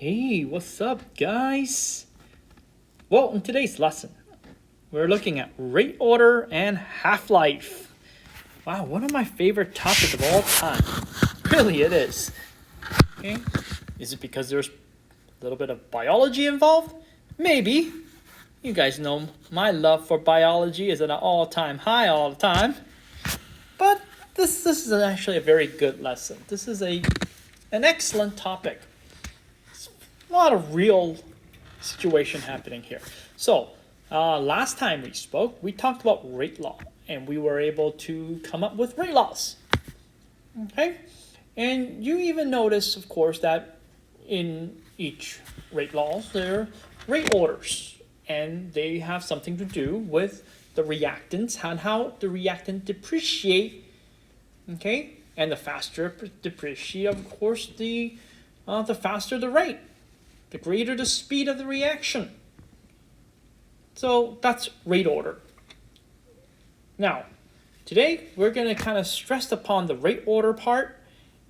Hey, what's up, guys? Well, in today's lesson, we're looking at rate order and Half-Life. Wow, one of my favorite topics of all time. Really, it is. Okay, is it because there's a little bit of biology involved? Maybe. You guys know my love for biology is at an all-time high all the time. But this is actually a very good lesson. This is an excellent topic. A lot of real situation happening here. So, last time we spoke, we talked about rate law, and we were able to come up with rate laws. Okay? And you even notice, of course, that in each rate laws, there are rate orders, and they have something to do with the reactants and how the reactant depreciate. Okay? And the faster depreciate, of course, the faster the rate. The greater the speed of the reaction. So that's rate order. Now, today we're going to kind of stress upon the rate order part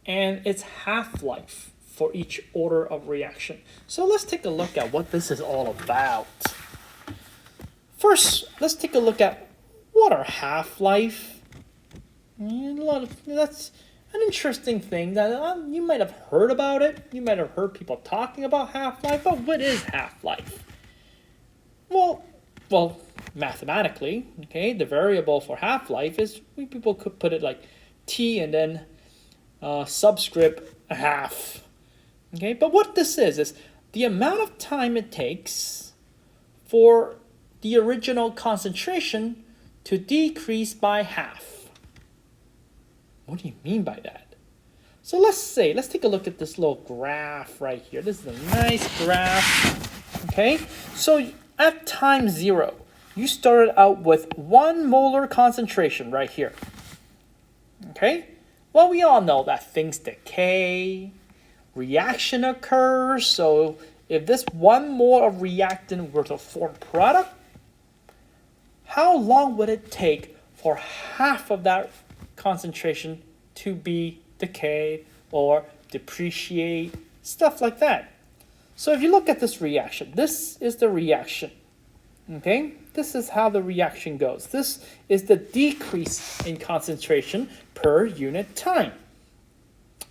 and its half-life for each order of reaction. So let's take a look at what this is all about. First, let's take a look at what are half-life. That's an interesting thing that you might have heard about it. You might have heard people talking about half-life, but what is half-life? Well, mathematically, okay, the variable for half-life is, people could put it like t and then subscript a half. Okay, but what this is the amount of time it takes for the original concentration to decrease by half. What do you mean by that? So let's take a look at this little graph right here. This is a nice graph. Okay, so at time 0, you started out with 1 molar concentration right here. Okay, well, we all know that things decay, reaction occurs. So if this 1 mole of reactant were to form product, how long would it take for half of that concentration to be decay or depreciate, stuff like that? So if you look at this reaction, this is the reaction. Okay, this is how the reaction goes. This is the decrease in concentration per unit time.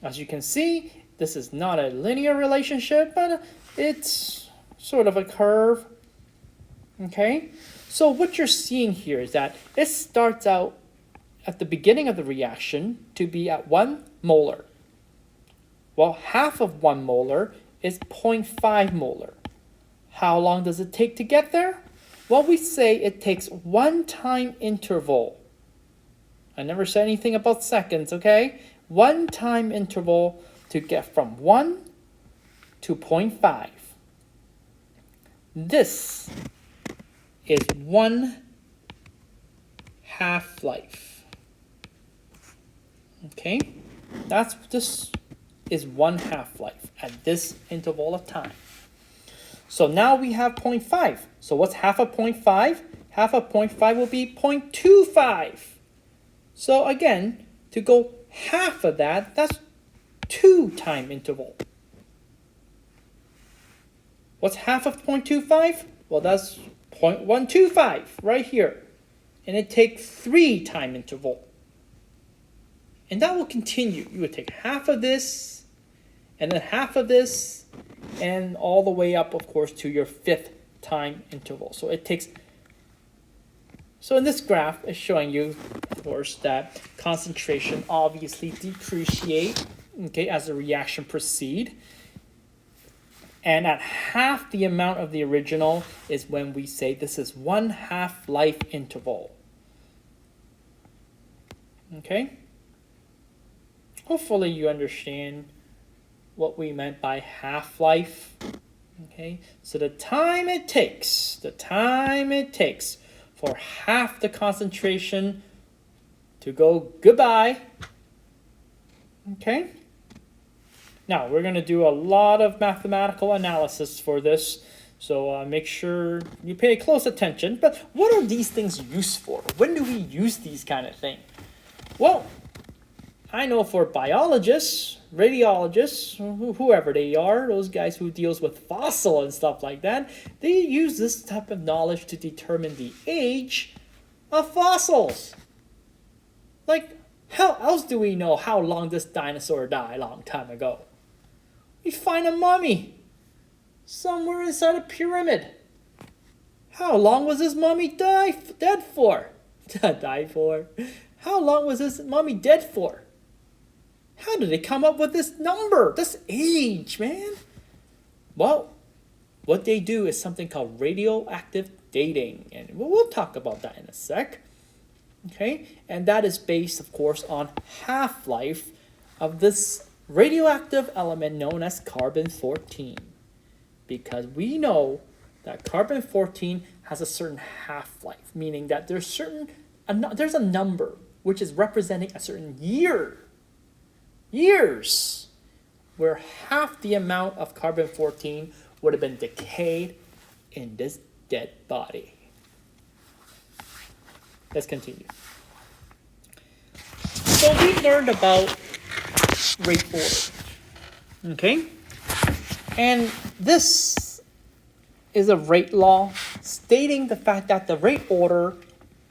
As you can see, this is not a linear relationship, but it's sort of a curve. Okay, so what you're seeing here is that it starts out at the beginning of the reaction to be at 1 molar. Well, half of 1 molar is 0.5 molar. How long does it take to get there? Well, we say it takes 1 time interval. I never said anything about seconds, okay? 1 time interval to get from 1 to 0.5. This is 1 half-life. Okay, this is 1 half-life at this interval of time. So now we have 0.5. So what's half of 0.5? Half of 0.5 will be 0.25. So again, to go half of that, that's 2 time interval. What's half of 0.25? Well, that's 0.125 right here. And it takes 3 time interval. And that will continue. You would take half of this, and then half of this, and all the way up, of course, to your 5th time interval. So it takes. So in this graph, it's showing you, of course, that concentration obviously depreciate, okay, as the reaction proceeds. And at half the amount of the original is when we say this is 1 half-life interval. Okay? Hopefully you understand what we meant by half-life. Okay, so the time it takes for half the concentration to go goodbye. Okay, now we're going to do a lot of mathematical analysis for this, so make sure you pay close attention. But what are these things used for? When do we use these kind of things? Well, I know for biologists, radiologists, whoever they are, those guys who deals with fossil and stuff like that, they use this type of knowledge to determine the age of fossils. Like, how else do we know how long this dinosaur died a long time ago? We find a mummy somewhere inside a pyramid. How long was this mummy dead for? Die for? How long was this mummy dead for? How did they come up with this number, this age, man? Well, what they do is something called radioactive dating, and we'll talk about that in a sec. Okay, and that is based, of course, on half-life of this radioactive element known as carbon-14, because we know that carbon-14 has a certain half-life, meaning that there's a number which is representing a certain years where half the amount of carbon-14 would have been decayed in this dead body. Let's continue. So we learned about rate order. Okay? And this is a rate law stating the fact that the rate order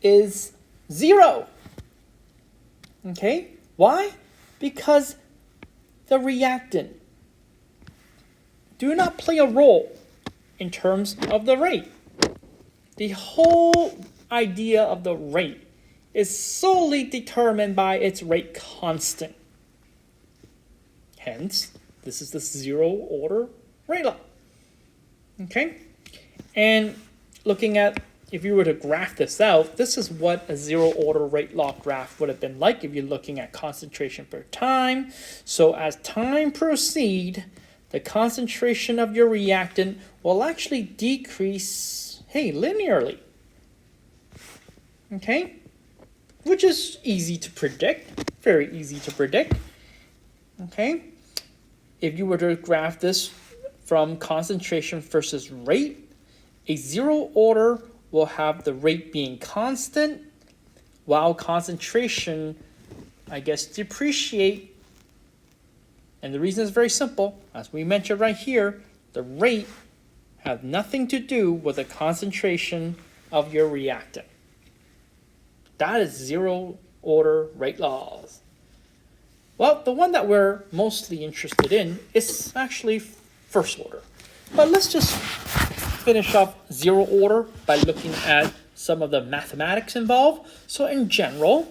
is 0. Okay? Why? Because the reactant do not play a role in terms of the rate. The whole idea of the rate is solely determined by its rate constant. Hence, this is the 0 order rate law. Okay? And looking at, if you were to graph this out, this is what a 0 order rate law graph would have been like if you're looking at concentration per time. So as time proceeds, the concentration of your reactant will actually decrease, linearly. Okay? Which is easy to predict, very easy to predict. Okay? If you were to graph this from concentration versus rate, a 0 order will have the rate being constant, while concentration, depreciate. And the reason is very simple. As we mentioned right here, the rate has nothing to do with the concentration of your reactant. That is 0 order rate laws. Well, the one that we're mostly interested in is actually first order. But let's just finish off 0 order by looking at some of the mathematics involved. So in general,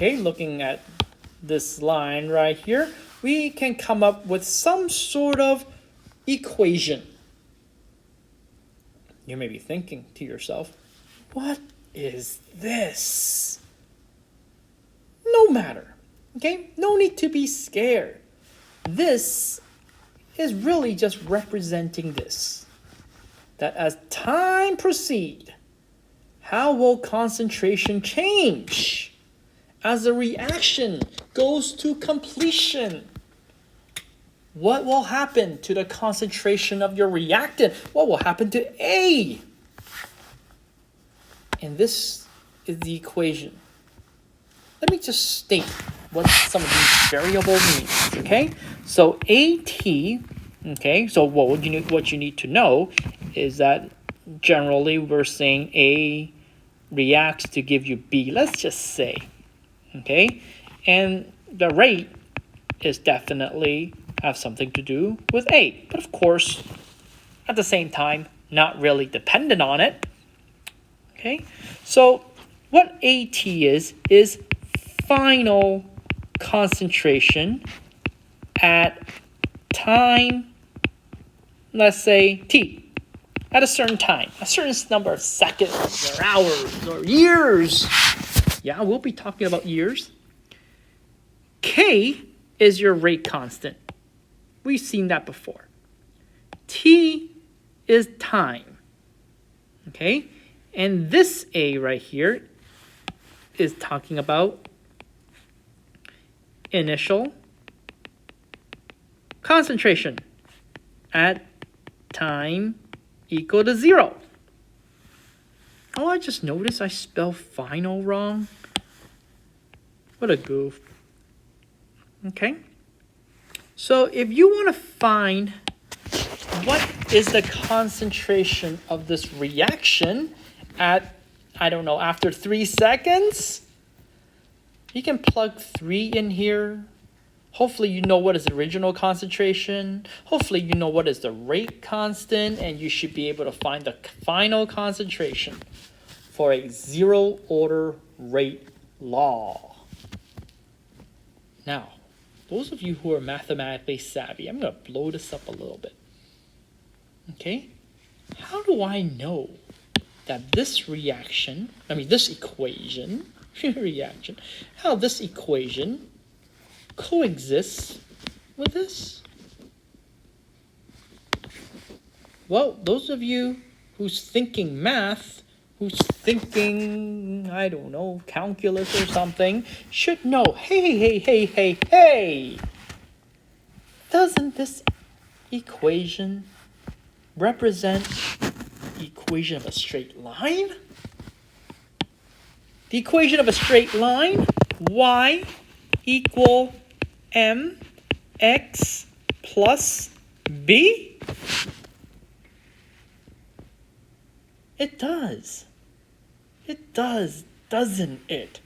looking at this line right here, we can come up with some sort of equation. You may be thinking to yourself, what is this? No matter. No need to be scared. This is really just representing this. That as time proceeds, how will concentration change as the reaction goes to completion? What will happen to the concentration of your reactant? What will happen to A? And this is the equation. Let me just state what some of these variables mean. So AT. So what you need to know is that generally we're saying A reacts to give you B. Let's just say. And the rate is definitely have something to do with A. But of course, at the same time, not really dependent on it. So what AT is final concentration at time, let's say T, at a certain time, a certain number of seconds or hours or years. Yeah, we'll be talking about years. K is your rate constant. We've seen that before. T is time. And this A right here is talking about initial concentration at time equal to 0. Oh, I just noticed I spelled final wrong. What a goof. Okay? So if you want to find what is the concentration of this reaction at, I don't know, after 3 seconds, you can plug 3 in here. Hopefully you know what is the original concentration. Hopefully you know what is the rate constant, and you should be able to find the final concentration for a zero order rate law. Now, those of you who are mathematically savvy, I'm going to blow this up a little bit. Okay? How do I know that this reaction, this equation, how this equation coexists with this? Well, those of you who's thinking math, who's thinking, I don't know, calculus or something, should know, hey, doesn't this equation represent the equation of a straight line? The equation of a straight line, y equal mx plus b? It does. It does, doesn't it?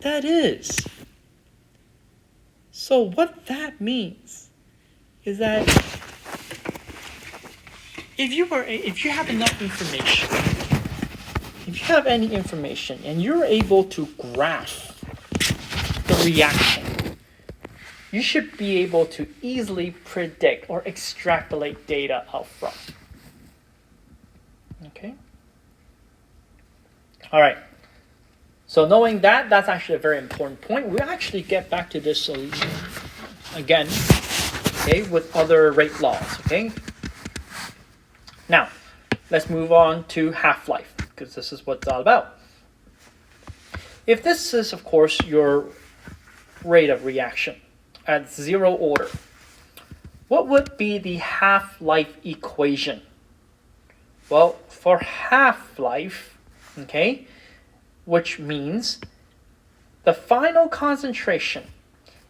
That is. So what that means is that if you have enough information, if you have any information and you're able to graph the reaction, you should be able to easily predict or extrapolate data out from. Okay? All right. So knowing that, that's actually a very important point. We'll actually get back to this again, okay, with other rate laws, okay? Now, let's move on to half-life, because this is what it's all about. If this is, of course, your rate of reaction at zero order, what would be the half-life equation? Well, for half-life, okay, which means the final concentration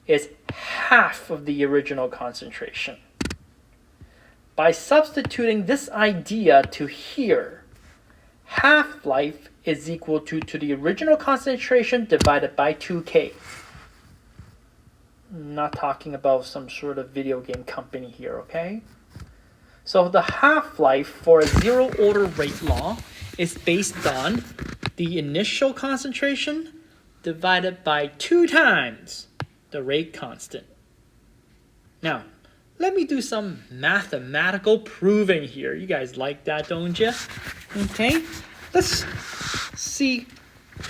is half of the original concentration. By substituting this idea to here, half-life is equal to the original concentration divided by 2K. I'm not talking about some sort of video game company here, okay? So the half-life for a zero-order rate law is based on the initial concentration divided by 2 times the rate constant. Now, let me do some mathematical proving here. You guys like that, don't you? Okay, let's see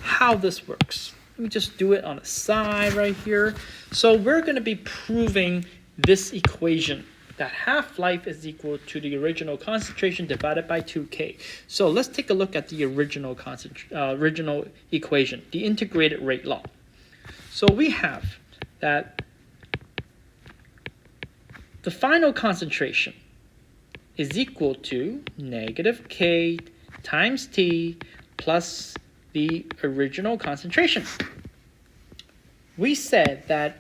how this works. Let me just do it on the side right here. So we're going to be proving this equation, that half-life is equal to the original concentration divided by 2K. So let's take a look at the original equation, the integrated rate law. So we have that the final concentration is equal to negative K times T plus the original concentration. We said that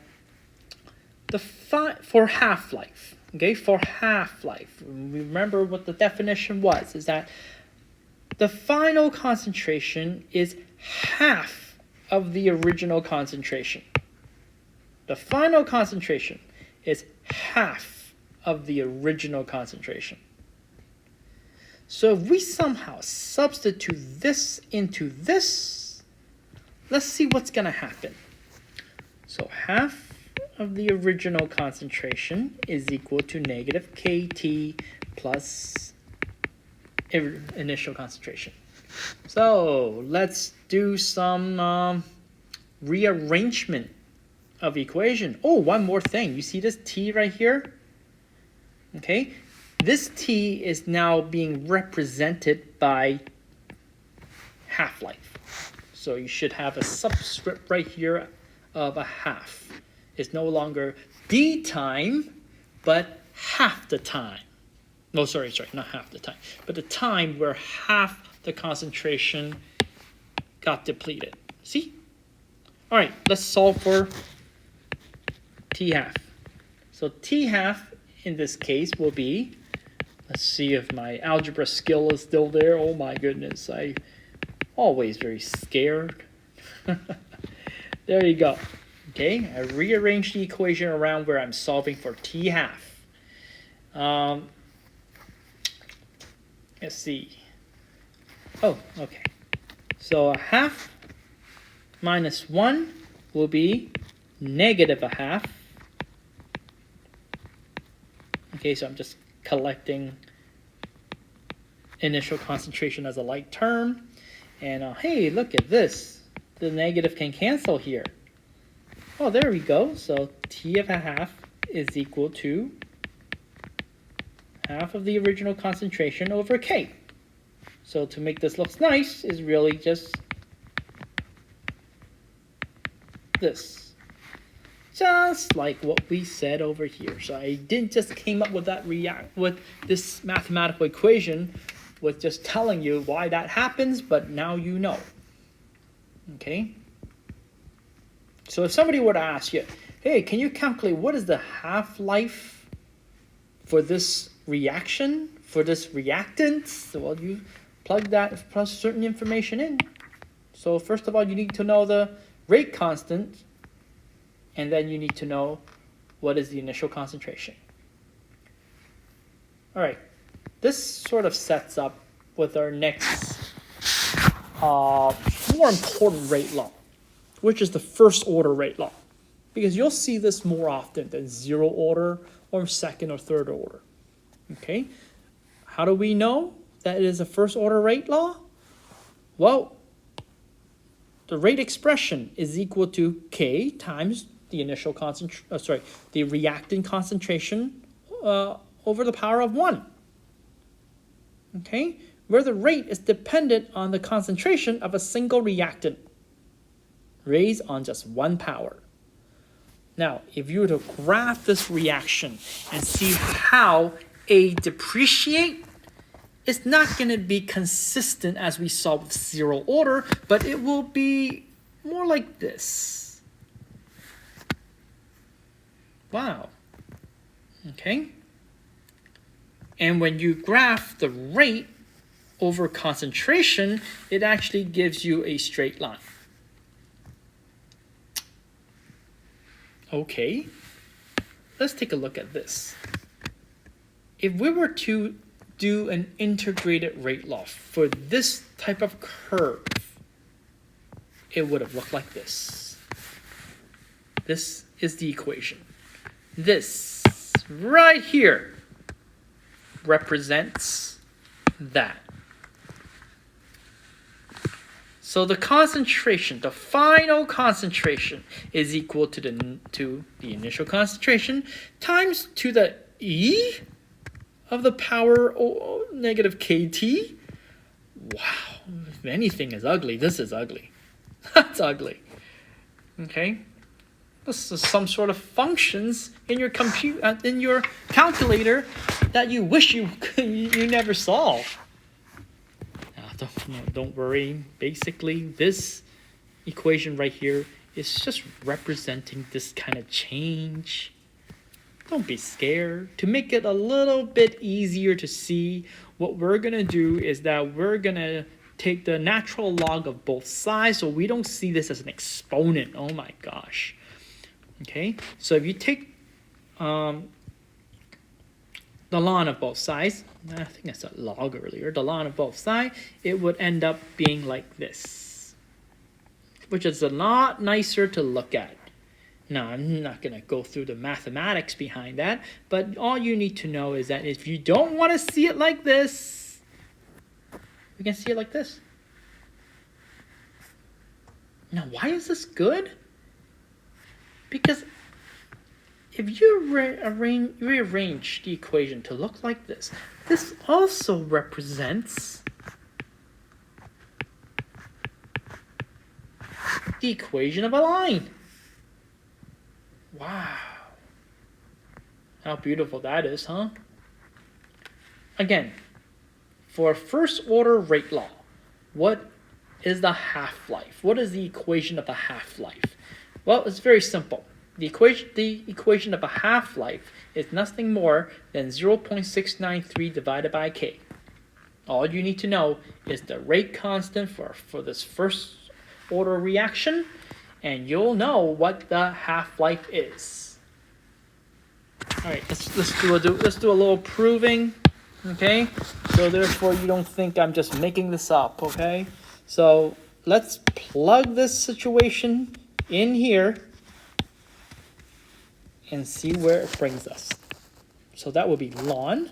for half-life, okay, for half-life, remember what the definition was, is that the final concentration is half of the original concentration. The final concentration is half of the original concentration. So if we somehow substitute this into this, let's see what's going to happen. So half of the original concentration is equal to negative KT plus initial concentration. So let's do some rearrangement of equation. Oh, one more thing. You see this T right here? Okay. This T is now being represented by half-life. So you should have a subscript right here of a half. It's no longer the time, but half the time. No, sorry, not half the time, but the time where half the concentration got depleted. See? All right, let's solve for T half. So T half in this case will be, let's see if my algebra skill is still there. Oh my goodness, I always very scared. There you go. Okay, I rearranged the equation around where I'm solving for T half. Let's see. Oh, okay. So a half minus 1 will be negative a half. Okay, so I'm just collecting initial concentration as a like term. And hey, look at this. The negative can cancel here. Oh, there we go. So T of a half is equal to half of the original concentration over K. So to make this look nice is really just this. Just like what we said over here. So I didn't just came up with that with this mathematical equation with just telling you why that happens, but now you know. Okay? So if somebody were to ask you, hey, can you calculate what is the half-life for this reaction, for this reactant? Well, you plug certain information in. So first of all, you need to know the rate constant, and then you need to know what is the initial concentration. All right, this sort of sets up with our next more important rate law, which is the first order rate law, because you'll see this more often than zero order or second or third order. Okay, how do we know that it is a first order rate law? Well, the rate expression is equal to K times the initial the reactant concentration over the power of 1. Okay, where the rate is dependent on the concentration of a single reactant raised on just 1 power. Now, if you were to graph this reaction and see how A depreciate, it's not going to be consistent as we saw with zero order, but it will be more like this. Wow. Okay. And when you graph the rate over concentration, it actually gives you a straight line. Okay. Let's take a look at this. If we were to do an integrated rate law for this type of curve, it would have looked like this. This is the equation. This right here represents that. So the concentration, the final concentration, is equal to the initial concentration times to the E of the power negative KT. Wow, if anything is ugly, this is ugly. That's ugly. Okay, this is some sort of functions in your in your calculator that you wish you never saw. Don't worry. Basically, this equation right here is just representing this kind of change. Don't be scared. To make it a little bit easier to see, what we're going to do is that we're going to take the natural log of both sides so we don't see this as an exponent. Oh my gosh. Okay, so if you take the ln of both sides, I think I said log earlier, the ln of both sides, it would end up being like this, which is a lot nicer to look at. Now, I'm not going to go through the mathematics behind that, but all you need to know is that if you don't want to see it like this, we can see it like this. Now, why is this good? Because if you rearrange the equation to look like this, this also represents the equation of a line. Wow. How beautiful that is, huh? Again, for first order rate law, what is the half-life? What is the equation of the half-life? Well, it's very simple. The equation of a half-life is nothing more than 0.693 divided by k. All you need to know is the rate constant for this first order reaction, and you'll know what the half-life is. All right, let's do a little proving, okay? So therefore, you don't think I'm just making this up, okay? So let's plug this situation in here and see where it brings us. So that would be ln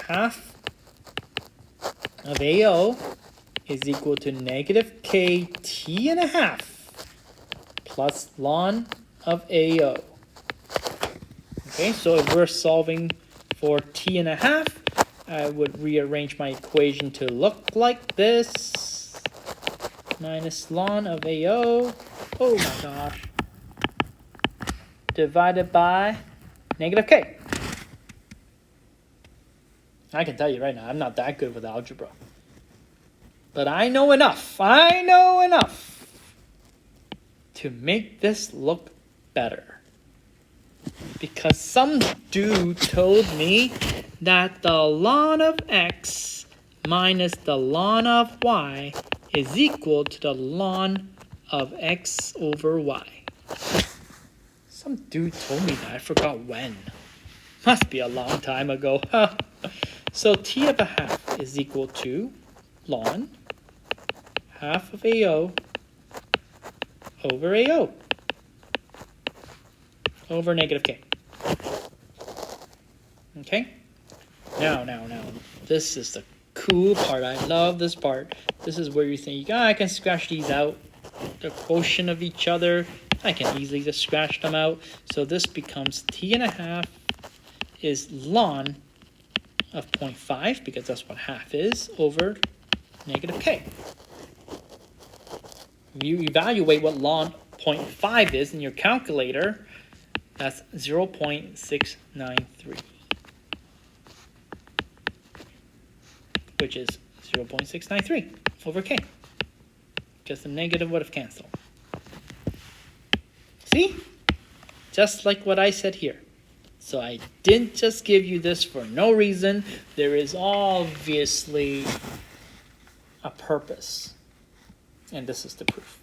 half of AO is equal to negative KT½ plus ln of AO. Okay, so if we're solving for T½ I would rearrange my equation to look like this. Minus ln of AO, oh my gosh, divided by negative K. I can tell you right now, I'm not that good with algebra. But I know enough to make this look better. Because some dude told me that the ln of x minus the ln of y is equal to the ln of x over y. Some dude told me that, I forgot when. Must be a long time ago. So T½ is equal to ln half of AO over AO over negative K. Okay? Now. This is the cool part. I love this part. This is where you think, I can scratch these out. The quotient of each other, I can easily just scratch them out. So this becomes T½ is ln of 0.5, because that's what half is, over negative K. If you evaluate what ln 0.5 is in your calculator, that's 0.693, which is 0.693 over K. Just the negative would have canceled. See? Just like what I said here. So I didn't just give you this for no reason. There is obviously a purpose. And this is the proof.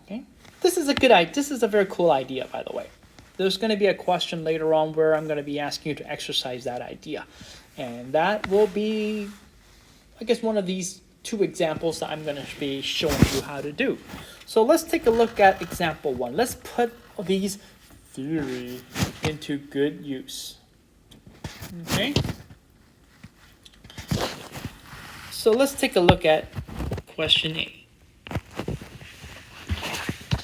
Okay? This is a good idea. This is a very cool idea, by the way. There's going to be a question later on where I'm going to be asking you to exercise that idea. And that will be, I guess, one of these two examples that I'm going to be showing you how to do. So let's take a look at example 1. Let's put these theory into good use. Okay? So let's take a look at question A.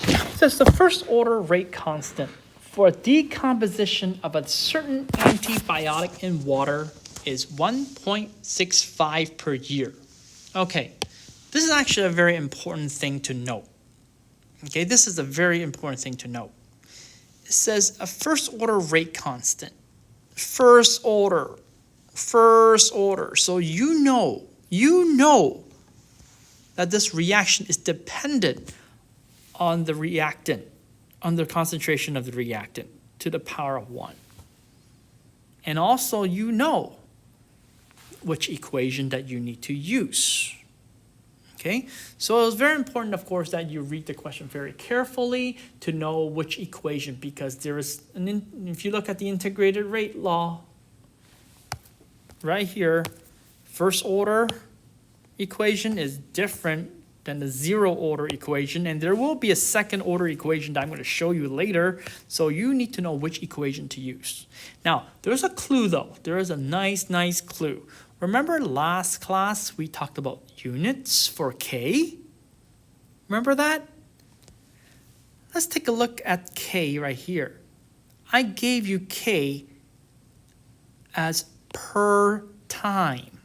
It says the first order rate constant for decomposition of a certain antibiotic in water is 1.65 per year. Okay, this is actually a very important thing to note. Okay, this is a very important thing to note. It says a first order rate constant. First order. So you know that this reaction is dependent on the reactant, on the concentration of the reactant to the power of 1. And also you know which equation that you need to use. Okay, so it's very important, of course, that you read the question very carefully to know which equation, because there is if you look at the integrated rate law right here, first order equation is different than the zero order equation, and there will be a second order equation that I'm going to show you later, so you need to know which equation to use. Now, there's a clue though. There is a nice clue. Remember last class we talked about units for K? Remember that? Let's take a look at K right here. I gave you K as per time.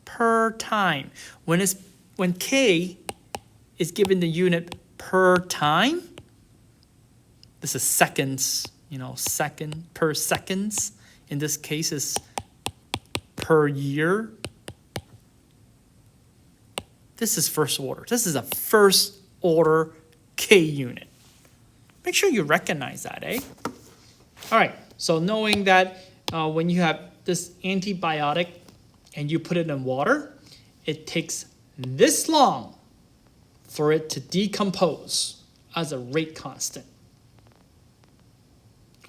Per time. When K is given the unit per time, this is seconds, second per seconds. In this case is per year. This is first order. This is a first order K unit. Make sure you recognize that, eh? All right, so knowing that when you have this antibiotic and you put it in water, it takes this long for it to decompose as a rate constant.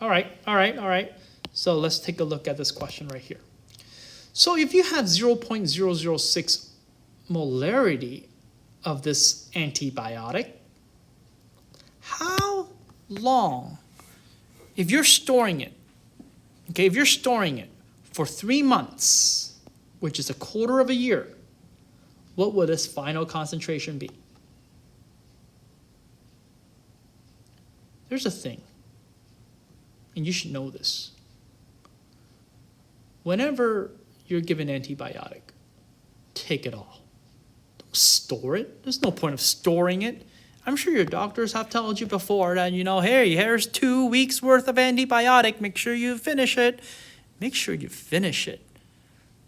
All right. So let's take a look at this question right here. So if you have 0.006 molarity of this antibiotic, how long, if you're storing it, okay, if you're storing it for 3 months, which is a quarter of a year, what would its final concentration be? There's a thing, and you should know this. Whenever you're given antibiotic, take it all. Don't store it. There's no point of storing it. I'm sure your doctors have told you before that, hey, here's 2 weeks worth of antibiotic. Make sure you finish it. Make sure you finish it.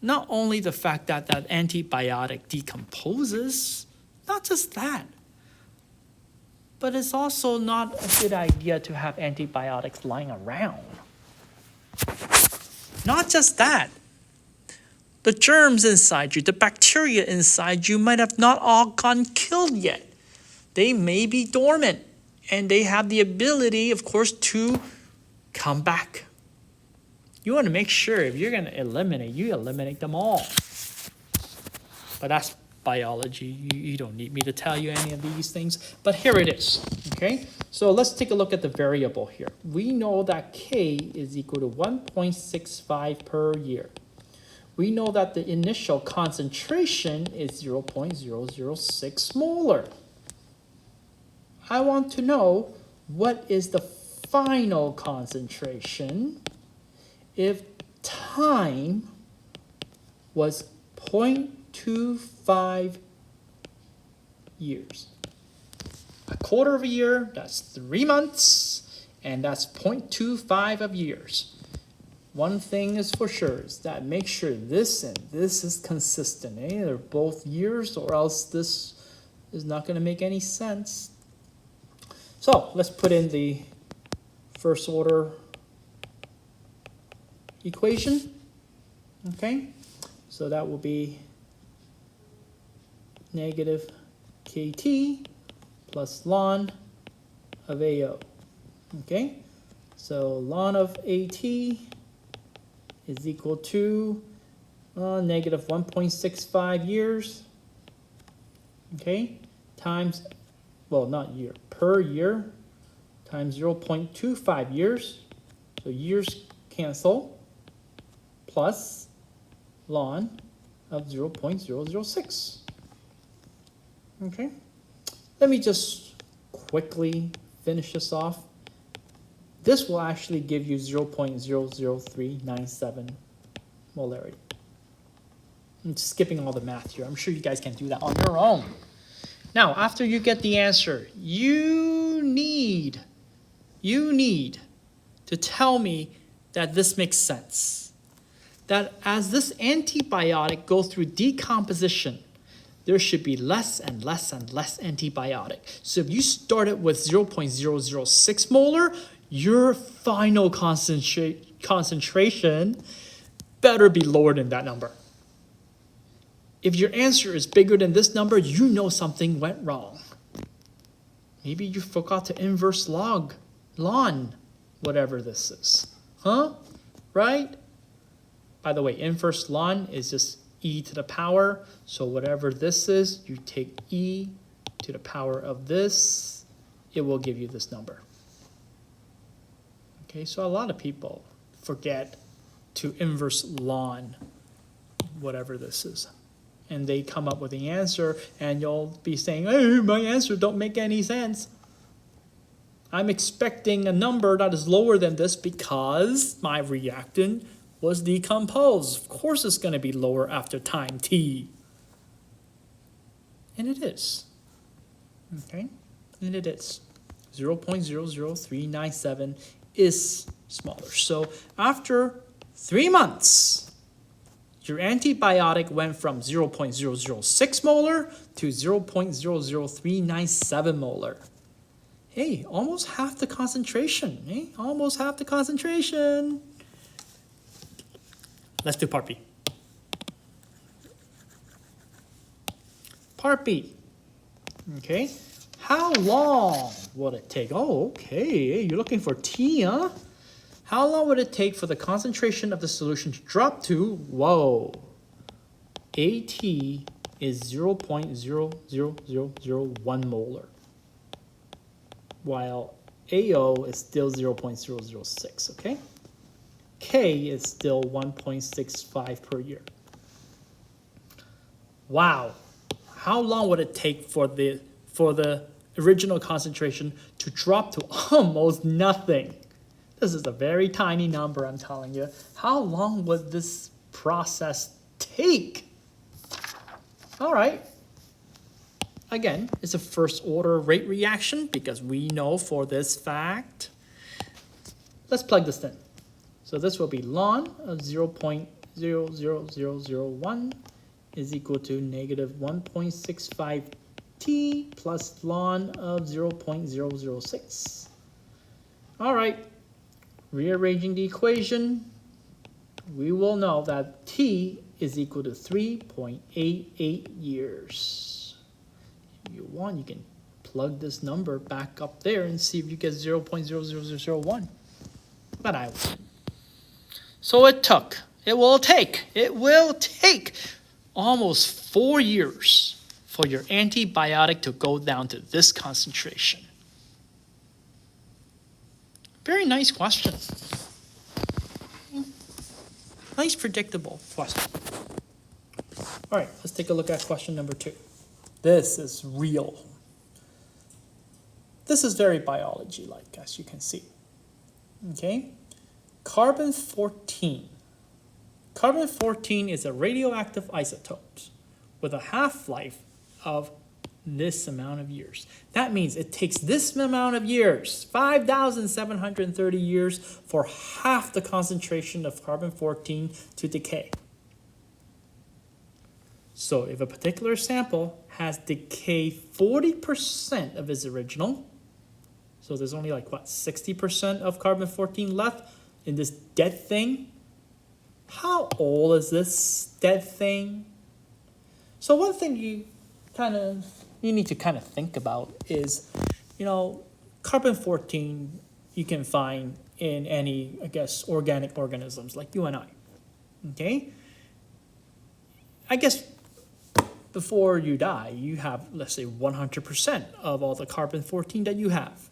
Not only the fact that that antibiotic decomposes, not just that, but it's also not a good idea to have antibiotics lying around. Not just that. The germs inside you, the bacteria inside you might have not all gone killed yet. They may be dormant, and they have the ability, of course, to come back. You want to make sure if you're going to eliminate, you eliminate them all. But that's biology. You don't need me to tell you any of these things. But here it is, okay? So let's take a look at the variable here. We know that K is equal to 1.65 per year. We know that the initial concentration is 0.006 molar. I want to know what is the final concentration if time was 0.25 years. A quarter of a year, that's 3 months, and that's 0.25 of years. One thing is for sure is that make sure this and this is consistent. Eh? They're both years, or else this is not going to make any sense. So let's put in the first order equation. Okay, so that will be negative KT plus ln of AO. Okay, so ln of AT is equal to negative 1.65 years. Okay, times, well, not year, per year, times 0.25 years. So years cancel, plus ln of 0.006. Okay, let me just quickly finish this off. This will actually give you 0.00397 molarity. I'm skipping all the math here. I'm sure you guys can do that on your own. Now, after you get the answer, you need to tell me that this makes sense. That as this antibiotic goes through decomposition, there should be less and less and less antibiotic. So if you start it with 0.006 molar, your final concentration better be lower than that number. If your answer is bigger than this number, you know something went wrong. Maybe you forgot to inverse ln, whatever this is. Huh? Right? By the way, inverse ln is just e to the power. So whatever this is, you take e to the power of this. It will give you this number. Okay, so a lot of people forget to inverse ln, whatever this is. And they come up with the answer, and you'll be saying, hey, my answer don't make any sense. I'm expecting a number that is lower than this because my reactant was decomposed. Of course it's going to be lower after time t. And it is. Okay? And it is. 0.00397 is smaller. So after 3 months, your antibiotic went from 0.006 molar to 0.00397 molar. Hey, almost half the concentration. Hey, almost half the concentration. Let's do part B. Part B. Okay. How long would it take? Oh, okay. You're looking for T, huh? How long would it take for the concentration of the solution to drop to, whoa, AT is 0.00001 molar, while AO is still 0.006, okay? K is still 1.65 per year. Wow. How long would it take for the original concentration to drop to almost nothing? This is a very tiny number, I'm telling you. How long would this process take? All right. Again, it's a first order rate reaction because we know for this fact. Let's plug this in. So this will be ln of 0.00001 is equal to negative 1.65 t plus ln of 0.006. All right. Rearranging the equation, we will know that t is equal to 3.88 years. If you want, you can plug this number back up there and see if you get 0.0001. But I won't. So it will take almost 4 years for your antibiotic to go down to this concentration. Very nice question. Nice predictable question. All right, let's take a look at question number 2. This is real. This is very biology-like, as you can see. Okay, carbon-14. Carbon-14 is a radioactive isotope with a half-life of this amount of years. That means it takes this amount of years, 5,730 years, for half the concentration of carbon-14 to decay. So if a particular sample has decayed 40% of its original, so there's only like, what, 60% of carbon-14 left in this dead thing? How old is this dead thing? So one thing you need to kind of think about is, carbon-14 you can find in any, organic organisms like you and I, okay? I guess before you die, you have, let's say, 100% of all the carbon-14 that you have.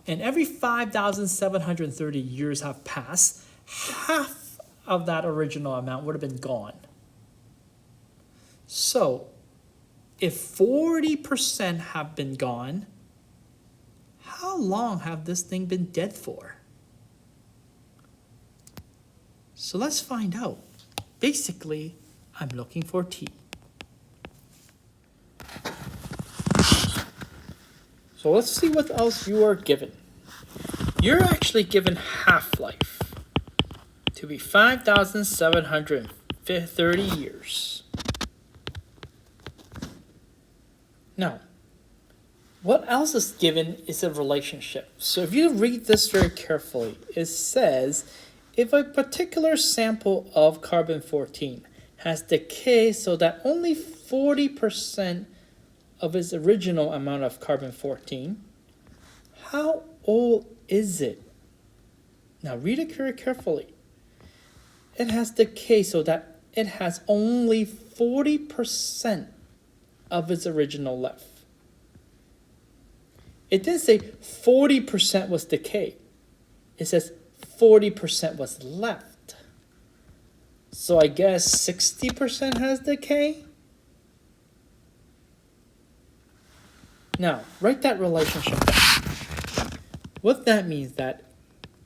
And every 5,730 years have passed, half of that original amount would have been gone. So, if 40% have been gone, how long have this thing been dead for? So let's find out. Basically, I'm looking for T. So let's see what else you are given. You're actually given half-life to be 5,730 years. Now, what else is given is a relationship. So if you read this very carefully, it says if a particular sample of carbon-14 has decayed so that only 40% of its original amount of carbon-14, how old is it? Now read it very carefully. It has decayed so that it has only 40% of its original left. It didn't say 40% was decayed. It says 40% was left. So I guess 60% has decay. Now, write that relationship down. What that means that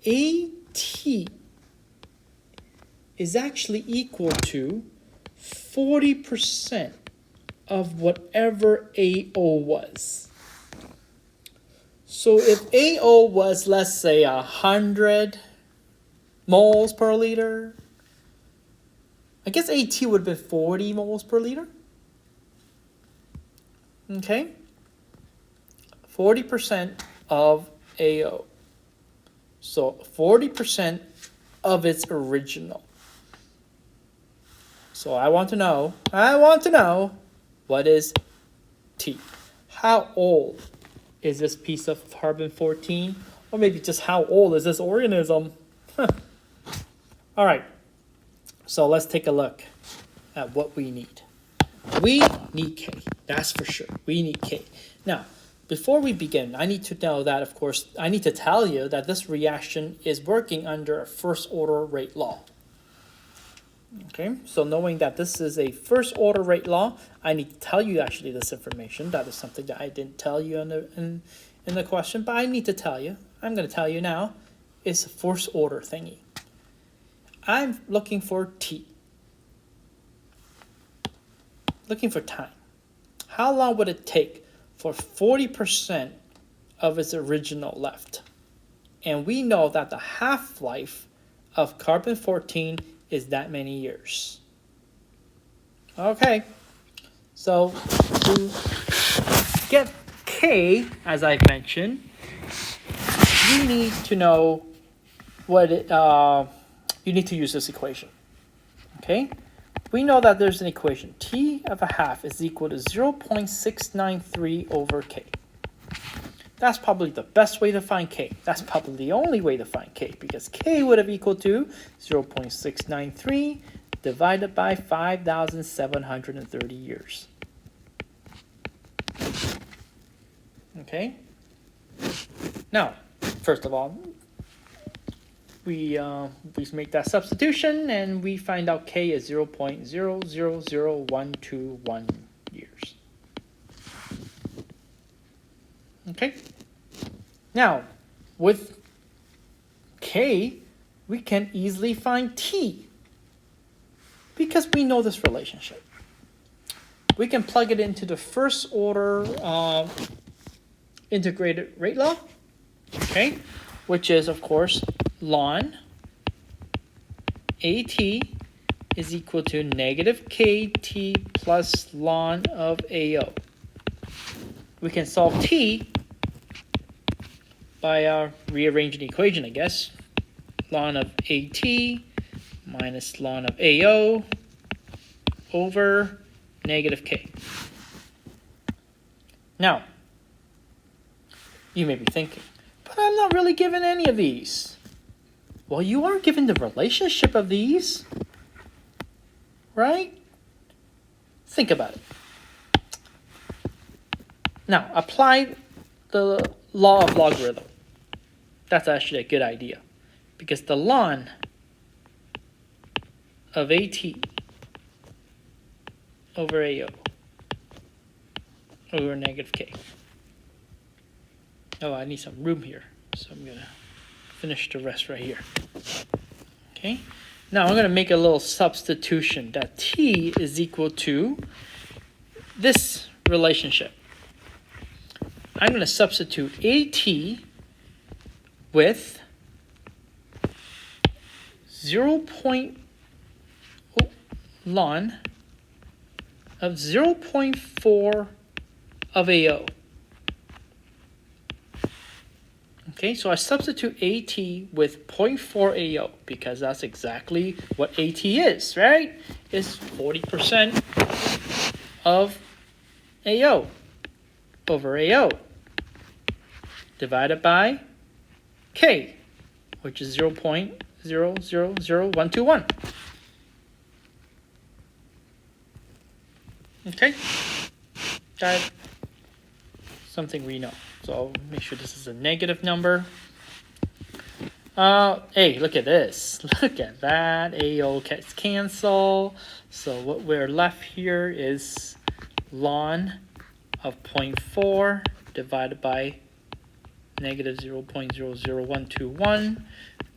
AT is actually equal to 40% of whatever AO was. So if AO was, let's say, 100 moles per liter, I guess AT would have been 40 moles per liter. Okay? 40% of AO. So 40% of its original. So I want to know, what is T? How old is this piece of carbon-14? Or maybe just how old is this organism? All right, so let's take a look at what we need. We need K, that's for sure. We need K. Now, before we begin, I need to know that, of course, I need to tell you that this reaction is working under a first order rate law. Okay, so knowing that this is a first order rate law, I need to tell you actually this information. That is something that I didn't tell you in the question, but I need to tell you. I'm going to tell you now. It's a first order thingy. I'm looking for T. Looking for time. How long would it take for 40% of its original left? And we know that the half-life of carbon-14 is that many years. Okay, so to get K, as I've mentioned, you need to know what you need to use this equation. Okay, we know that there's an equation. T of a half is equal to 0.693 over K. That's probably the best way to find K. That's probably the only way to find K, because K would have equal to 0.693 divided by 5,730 years. Okay? Now, first of all, we make that substitution and we find out K is 0.000121 years. Okay, now with K, we can easily find T because we know this relationship. We can plug it into the first order integrated rate law, okay, which is, of course, ln AT is equal to negative KT plus ln of AO. We can solve T by rearranging the equation, I guess. Ln of AT minus ln of AO over negative K. Now, you may be thinking, but I'm not really given any of these. Well, you are given the relationship of these, right? Think about it. Now, apply the law of logarithm. That's actually a good idea, because the ln of AT over AO over negative K. Oh, I need some room here, so I'm going to finish the rest right here. Okay, now I'm going to make a little substitution that T is equal to this relationship. I'm going to substitute AT with 0.0 ln of 0.4 of AO. Okay, so I substitute AT with 0.4 AO because that's exactly what AT is, right? It's 40% of AO over AO divided by K, which is 0.000121. Okay, that's something we know. So I'll make sure this is a negative number. Hey, look at this. Look at that. AO gets cancel. So what we're left here is ln of 0.4 divided by negative 0.00121.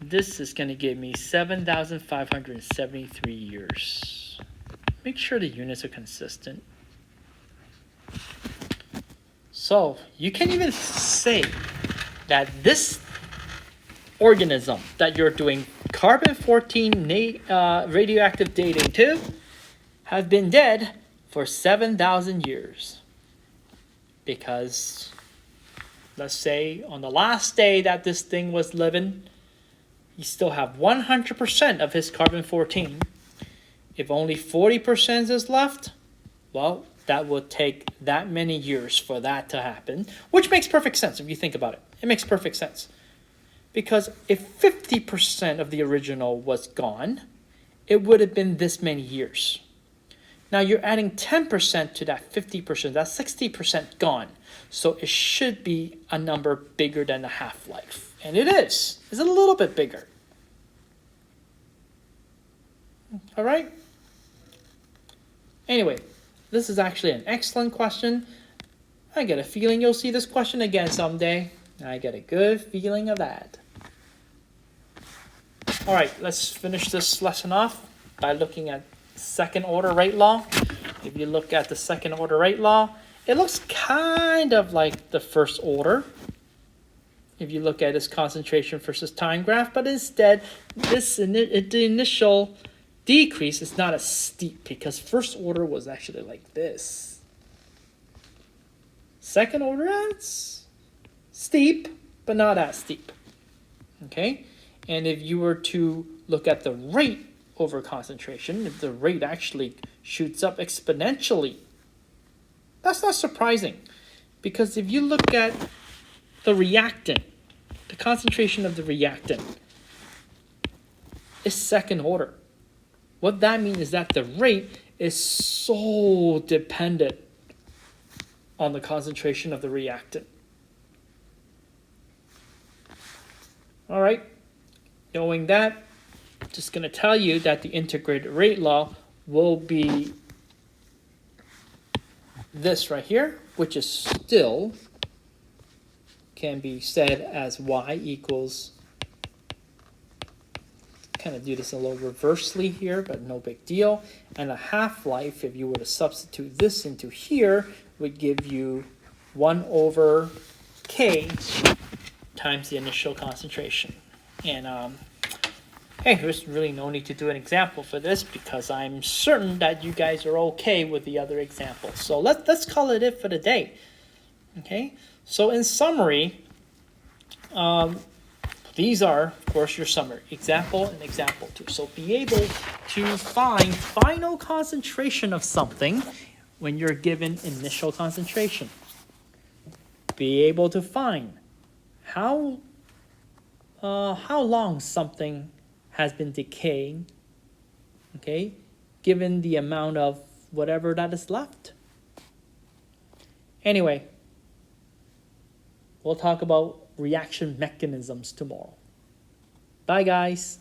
This is going to give me 7,573 years. Make sure the units are consistent. So you can even say that this organism that you're doing carbon-14 radioactive dating to has been dead for 7,000 years. Because let's say on the last day that this thing was living, you still have 100% of his carbon-14. If only 40% is left, well, that would take that many years for that to happen, which makes perfect sense if you think about it. It makes perfect sense. Because if 50% of the original was gone, it would have been this many years. Now you're adding 10% to that 50%, that's 60% gone. So it should be a number bigger than the half-life. And it is. It's a little bit bigger. All right? Anyway, this is actually an excellent question. I get a feeling you'll see this question again someday. I get a good feeling of that. All right, let's finish this lesson off by looking at second order rate law. If you look at the second order rate law, it looks kind of like the first order. If you look at its concentration versus time graph, but instead, the initial decrease is not as steep because first order was actually like this. Second order, it's steep, but not as steep. Okay? And if you were to look at the rate over concentration, if the rate actually shoots up exponentially, that's not surprising. Because if you look at the reactant, the concentration of the reactant is second order. What that means is that the rate is so dependent on the concentration of the reactant. All right, knowing that, I'm just going to tell you that the integrated rate law will be this right here, which is still can be said as y equals, kind of do this a little reversely here, but no big deal. And a half-life, if you were to substitute this into here, would give you 1 over k times the initial concentration. And hey, there's really no need to do an example for this because I'm certain that you guys are okay with the other examples. So let's call it for the day. Okay, so in summary, these are, of course, your summary. Example and example 2. So be able to find final concentration of something when you're given initial concentration. Be able to find how long something has been decaying, okay, given the amount of whatever that is left. Anyway, we'll talk about reaction mechanisms tomorrow. Bye, guys.